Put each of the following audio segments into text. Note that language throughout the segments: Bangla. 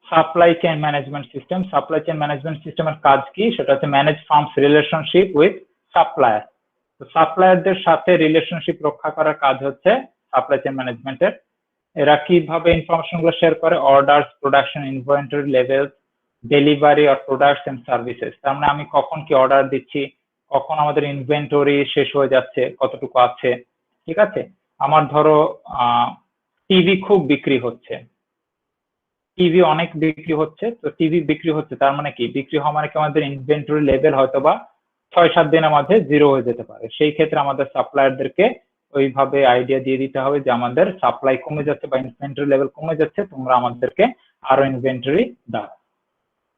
Supply chain management system. Supply chain management সিস্টেমের কাজ কি? সেটা হচ্ছে manage firms relationship with supplier. তো সাপ্লায়ারদের সাথে রিলেশনশিপ রক্ষা করার কাজ হচ্ছে সাপ্লাই চেইন ম্যানেজমেন্টের। এরা কিভাবে ইনফরমেশন গুলো শেয়ার করে? Orders, production, inventory levels, delivery or products and services. তার মানে আমি কখন কি অর্ডার দিচ্ছি, কখন আমাদের ইনভেন্টরি শেষ হয়ে যাচ্ছে, কতটুকু আছে, ঠিক আছে? আমার ধরো টিভি খুব বিক্রি হচ্ছে, টিভি অনেক বিক্রি হচ্ছে, তো টিভি বিক্রি হচ্ছে তার মানে কি? বিক্রি হওয়া মানে কি আমাদের ইনভেন্টরি লেভেল হয়তো বা 6-7 দিনের মধ্যে জিরো হয়ে যেতে পারে। সেই ক্ষেত্রে আমাদের সাপ্লায়ারদেরকে ওইভাবে আইডিয়া দিয়ে দিতে হবে যে আমাদের সাপ্লাই কমে যাচ্ছে বা ইনভেন্টরি লেভেল কমে যাচ্ছে, তোমরা আমাদেরকে আরো ইনভেন্টরি দাও।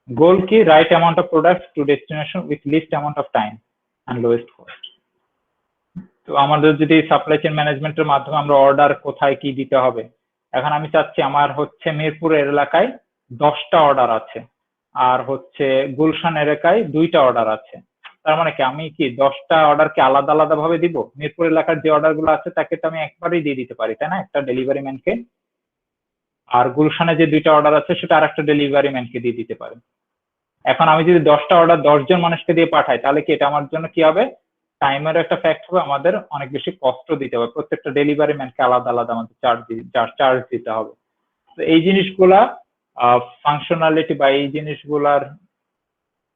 গোল কি? Right amount of products to destination with least amount of time and lowest cost. তো আমাদের যদি সাপ্লাই চেইন ম্যানেজমেন্টের মাধ্যমে আমরা অর্ডার কোথায় কি দিতে হবে, এখন আমি চাচ্ছি আমার হচ্ছে মিরপুরের এলাকায় 10টা অর্ডার আছে, আর হচ্ছে গুলশান এলাকায় 2টা অর্ডার আছে। তার মানে কি আমি কি 10টা অর্ডারকে আলাদা আলাদা ভাবে দিব? মিরপুর এলাকার যে অর্ডার গুলো আছে তাকে তো আমি একবারই দিয়ে দিতে পারি, তাই না, একটা ডেলিভারি ম্যানকে। আর গুলশানে যে 2টা অর্ডার আছে সেটা আর একটা ডেলিভারি ম্যানকে দিয়ে দিতে পারি। এখন আমি যদি 10টা অর্ডার 10 জন মানুষকে দিয়ে পাঠাই, তাহলে কি এটা আমার জন্য কি হবে? টাইমের একটা ফ্যাক্ট হবে, আমাদের অনেক বেশি কষ্ট দিতে হবে, প্রত্যেকটা ডেলিভারি ম্যানকে আলাদা আলাদা আমাদের চার্জ দিতে হবে। তো এই জিনিসগুলা ফাংশনালিটি বা এই জিনিসগুলার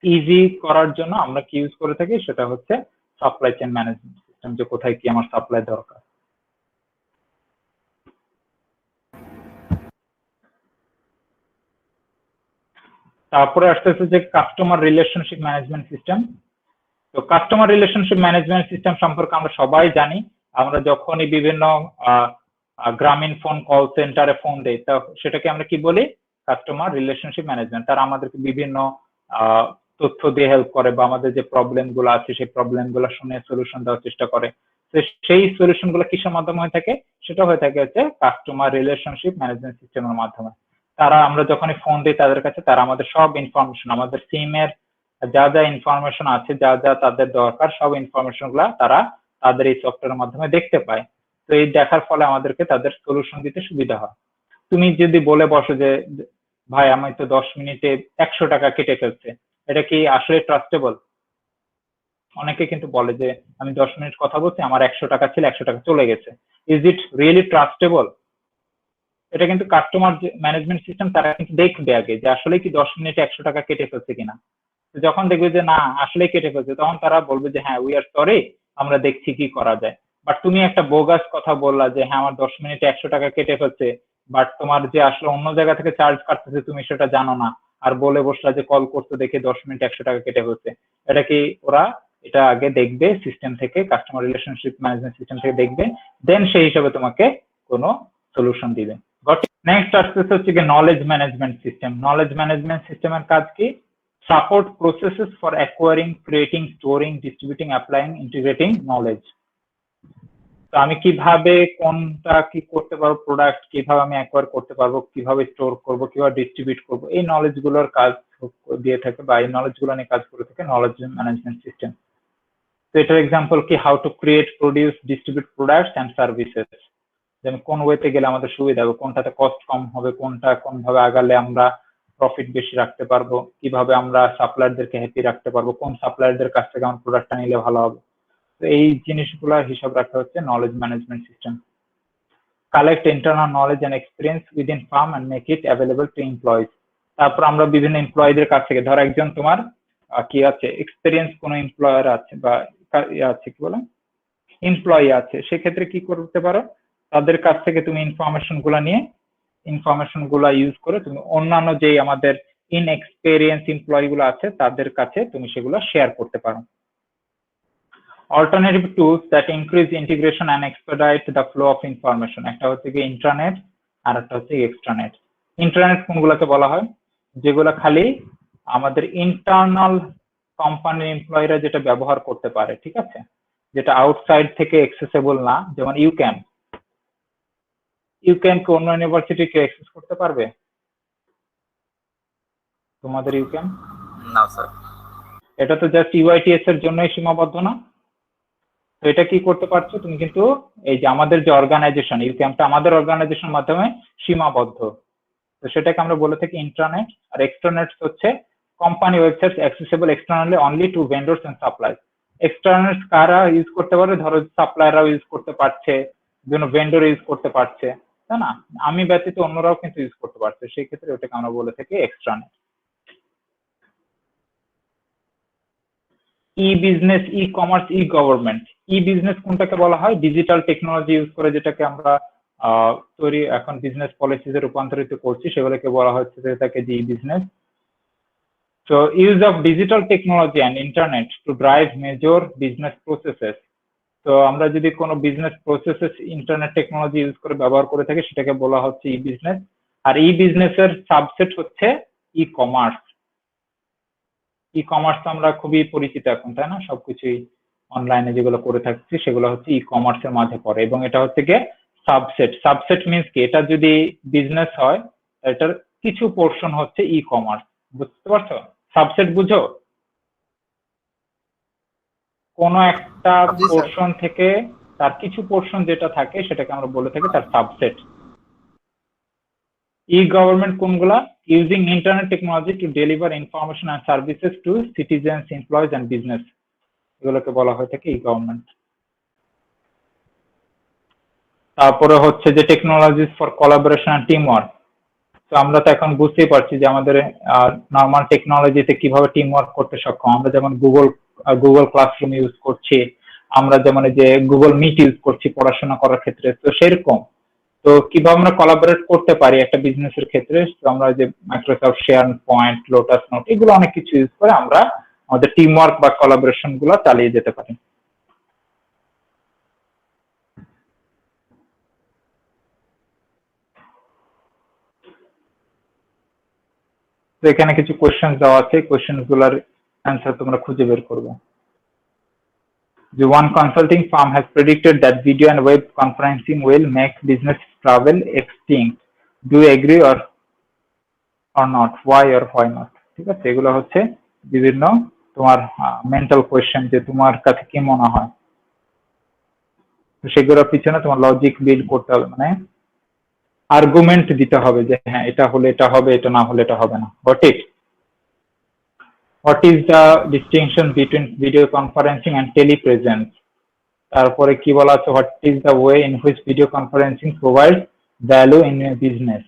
ইজি করার জন্য আমরা কি ইউজ করে থাকি, সেটা হচ্ছে সাপ্লাই চেইন ম্যানেজমেন্ট সিস্টেম, যে কোথায় কি আমার সাপ্লাই দরকার। তারপরে আসতেছে যে কাস্টমার রিলেশনশিপ ম্যানেজমেন্ট সিস্টেম। তো কাস্টমার রিলেশনশিপ ম্যানেজমেন্ট সিস্টেম সম্পর্কে আমরা সবাই জানি। আমরা যখনই বিভিন্ন গ্রামীণ ফোন কল সেন্টারে ফোন দেই, তা সেটাকে আমরা কি বলি? Customer relationship management. তারা আমাদেরকে বিভিন্ন তথ্য দিয়ে হেল্প করে, বা আমাদের যে প্রবলেম গুলো আছে সেই প্রবলেম গুলো শুনে সলিউশন দেওয়ার চেষ্টা করে। তো সেই সলিউশন গুলো কিসের মাধ্যমে হয়ে থাকে? সেটা হয়ে থাকে হচ্ছে কাস্টমার রিলেশনশিপ ম্যানেজমেন্ট সিস্টেমের মাধ্যমে। তারা আমরা যখনই ফোন দিই তাদের কাছে, তারা আমাদের সব ইনফরমেশন, আমাদের সিমের যা যা ইনফরমেশন আছে, যা যা তাদের দরকার, সব ইনফরমেশন গুলা তারা তাদের এই সফটওয়্যারের মাধ্যমে দেখতে পায়। তো এই দেখার ফলে আমাদেরকে তাদের সলিউশন দিতে সুবিধা হয়। তুমি যদি বলে বসো যে ভাই আমি তো 10 মিনিটে 100 টাকা কেটে ফেলছে, এটা কি আসলে ট্রাস্টেবল? অনেকে কিন্তু বলে যে আমি 10 মিনিট কথা বলছি, আমার 100 টাকা ছিল, 100 টাকা চলে গেছে। Is it really trustable? এটা কিন্তু কাস্টমার ম্যানেজমেন্ট সিস্টেম তারা কিন্তু দেখবে আগে যে আসলে কি 10 মিনিটে 100 টাকা কেটে ফেলছে কিনা। যখন দেখবে যে না আসলেই কেটে ফেলছে, তখন তারা বলবে যে হ্যাঁ উই আর সরি, আমরা দেখছি কি করা যায়। বাট তুমি একটা বোগাস কথা বললা যে হ্যাঁ আমার 10 মিনিটে 100 টাকা কেটে ফেলছে, বাট তোমার যে আসলে অন্য জায়গা থেকে চার্জ কাটতেছে তুমি সেটা জানো না, আর বলে বসলা যে কল করতে দেখে 10 মিনিটে 100 টাকা কেটে ফেলছে। এটা কি ওরা এটা আগে দেখবে সিস্টেম থেকে, কাস্টমার রিলেশনশিপ ম্যানেজমেন্ট সিস্টেম থেকে দেখবে, দেন সেই হিসাবে তোমাকে কোনো সলিউশন দিবে। নেক্সট আসতেছে হচ্ছে কি knowledge management system. Knowledge management সিস্টেমের কাজ কি? Support processes for acquiring, creating, storing, distributing, applying, integrating knowledge. তো আমি কিভাবে কোনটা কি করতে পারবো, প্রোডাক্ট কিভাবে আমি অ্যাকোয়ার করতে পারবো, কিভাবে স্টোর করব, কিভাবে ডিস্ট্রিবিউট করবো, এই নলেজ গুলোর কাজ দিয়ে থাকে, বা এই নলেজ গুলো নিয়ে কাজ করে থাকে নলেজ ম্যানেজমেন্ট সিস্টেম। তো এটার এক্সাম্পল কি? How to create, produce, distribute products and services. যেমন কোন ওয়েতে গেলে আমাদের সুবিধা হবে, কোনটাতে কস্ট কম হবে, কোনটা কোন ভাবে আগালে আমরা প্রফিট বেশি রাখতে পারবো, কিভাবে আমরা সাপ্লায়ারদেরকে হ্যাপি রাখতে পারবো, কোন সাপ্লায়ারদের কাছ থেকে আমার প্রোডাক্টটা নিলে ভালো হবে। তো এই জিনিসগুলো হিসাব রাখা হচ্ছে knowledge management system. Collect internal knowledge and experience within firm and make it available to employees. তারপর আমরা বিভিন্ন এমপ্লয়ীদের কাছ থেকে, ধর একজন তোমার কি আছে এক্সপিরিয়েন্স কোনো এমপ্লয়ার আছে বা আছে কি বলে এমপ্লয়ি আছে, সেক্ষেত্রে কি করতে পারো? তাদের কাছ থেকে তুমি ইনফরমেশন গুলা নিয়ে, ইনফরমেশন গুলা ইউজ করে তুমি অন্যান্য যে আমাদের ইনএক্সপেরিয়েন্স এমপ্লয়ি গুলো আছে তাদের কাছে তুমি সেগুলো শেয়ার করতে পারো। Alternative tools that increase integration and Expedite the flow of information. একটা হচ্ছে কি ইন্ট্রানেট, আর একটা হচ্ছে এক্সট্রানেট। ইন্টারনেট কোনগুলোকে বলা হয়? যেগুলো খালি আমাদের ইন্টারনাল কোম্পানির এমপ্লয়িরা যেটা ব্যবহার করতে পারে, ঠিক আছে, যেটা আউটসাইড থেকে অ্যাক্সেসেবল না। যেমন ইউক্যান কে অন্য ইউনিভার্সিটি কে অ্যাক্সেস করতে পারবে? তোমাদের ইউক্যান? না স্যার। এটা তো জাস্ট ইউআইটিএস এর জন্যই সীমাবদ্ধ না? তো এটা কি করতে পারছো তুমি? কিন্তু এই যে আমাদের যে অর্গানাইজেশন ইউক্যামটা আমাদের অর্গানাইজেশনের মাধ্যমে সীমাবদ্ধ। তো তো সেটাকে আমরা বলে থাকি ইন্ট্রানেট। আর এক্সট্রানেটস হচ্ছে company websites accessible externally only to vendors and supplies. External কারা ইউজ করতে পারে, ধরো সাপ্লায়াররাও ইউজ করতে পারছে, বিভিন্ন ভেন্ডর ইউজ করতে পারছে, তাই না? আমি ব্যতীত অন্যরাও কিন্তু ইউজ করতে পারছে, সেই ক্ষেত্রে ওটাকে আমরা বলে থাকি এক্সটার্নাল। ই বিজনেস, ই কমার্স, ই গভর্নমেন্ট। ই বিজনেস কোনটাকে বলা হয়? ডিজিটাল টেকনোলজি ইউজ করে যেটাকে আমরা তৈরি এখন বিজনেস পলিসিতে রূপান্তরিত করছি, সেগুলোকে বলা হচ্ছে যেটাকে ই business. So use of digital technology and internet to drive major business processes. তো আমরা যদি কোনো business processes internet technology use করে ব্যবহার করে থাকি সেটাকে বলা হচ্ছে ই বিজনেস। আর ই বিজনেসের সাবসেট হচ্ছে ই কমার্স। ই কমার্স আমরা খুবই পরিচিত এখন, তাই না? সবকিছুই অনলাইনে যেগুলো করে থাকছি সেগুলো হচ্ছে ই কমার্সের মাঝে পড়ে, এবং এটা হচ্ছে গিয়ে সাবসেট। সাবসেট মিনস কি? এটা যদি বিজনেস হয় এটার কিছু পোর্শন হচ্ছে ই কমার্স। বুঝতে পারছো? সাবসেট বুঝো? কোনো একটা জি স্যার। পোর্শন থেকে তার কিছু পোর্শন যেটা থাকে সেটাকে আমরা বলে থাকি তার সাবসেট। ই গভর্নমেন্ট কোনগুলা? Using internet technology to deliver information and services to citizens, employees and business, এগুলোকে বলা হয়ে থাকে ই গভর্নমেন্ট। তারপরে হচ্ছে যে technologies for collaboration and team work. তো আমরা তো এখন বুঝতেই পারছি যে আমাদের নর্মাল টেকনোলজিতে কিভাবে টিম ওয়ার্ক করতে সক্ষম। আমরা যেমন গুগল ক্লাসরুম ইউজ করছি, আমরা যেমন এই যে গুগল মিট ইউজ করছি পড়াশোনা করার ক্ষেত্রে, তো সেরকম তো কিভাবে আমরা কোলাবোরেট করতে পারি একটা বিজনেসের ক্ষেত্রে। তো আমরা যে Microsoft share point, lotus note, এগুলো অনেক কিছু ইউজ করে আমরা আমাদের টিম ওয়ার্ক বা কোলাবোরেশন গুলো চালিয়ে যেতে পারি। তো এখানে কিছু কোয়েশ্চেন দেওয়া আছে, কোয়েশ্চেন গুলার অ্যান্সার তোমরা খুঁজে বের করবে। The one consulting firm has predicted that video and web conferencing will make business travel extinct. Do you agree or not? Why or why not? ঠিক আছে, এগুলো হচ্ছে বিভিন্ন তোমার মেন্টাল কোয়েশ্চেন, যে তোমার কাছে কি মনে হয়। তো সেগুলোর পিছনে তোমার লজিক বিল্ড করতে হবে, মানে আর্গুমেন্ট দিতে হবে যে হ্যাঁ এটা হলে এটা হবে, এটা না হলে এটা হবে না। Got it? What is the distinction between video conferencing and telepresence? তারপরে কি বলা আছে? What is the way in which video conferencing provide value in a business?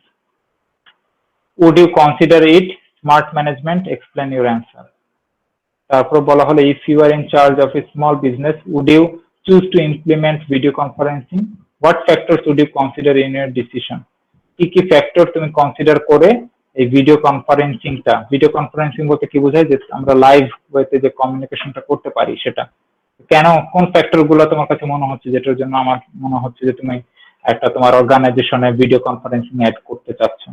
Would you consider it smart management? Explain your answer. তারপর বলা হলো if you are in charge of a small business would you choose to implement video conferencing? What factors would you consider in your decision? কি কি ফ্যাক্টর তুমি কনসিডার করে এই ভিডিও কনফারেন্সিংটা, ভিডিও কনফারেন্সিং বলতে কি বোঝায়? যে আমরা লাইভ ওয়েতে যে কমিউনিকেশনটা করতে পারি সেটা। কেন, কোন ফ্যাক্টর গুলো তোমার কাছে মনে হচ্ছে যেটার জন্য আমার মনে হচ্ছে যে তুমি একটা তোমার অর্গানাইজেশনে ভিডিও কনফারেন্সিং অ্যাড করতে চাচ্ছ?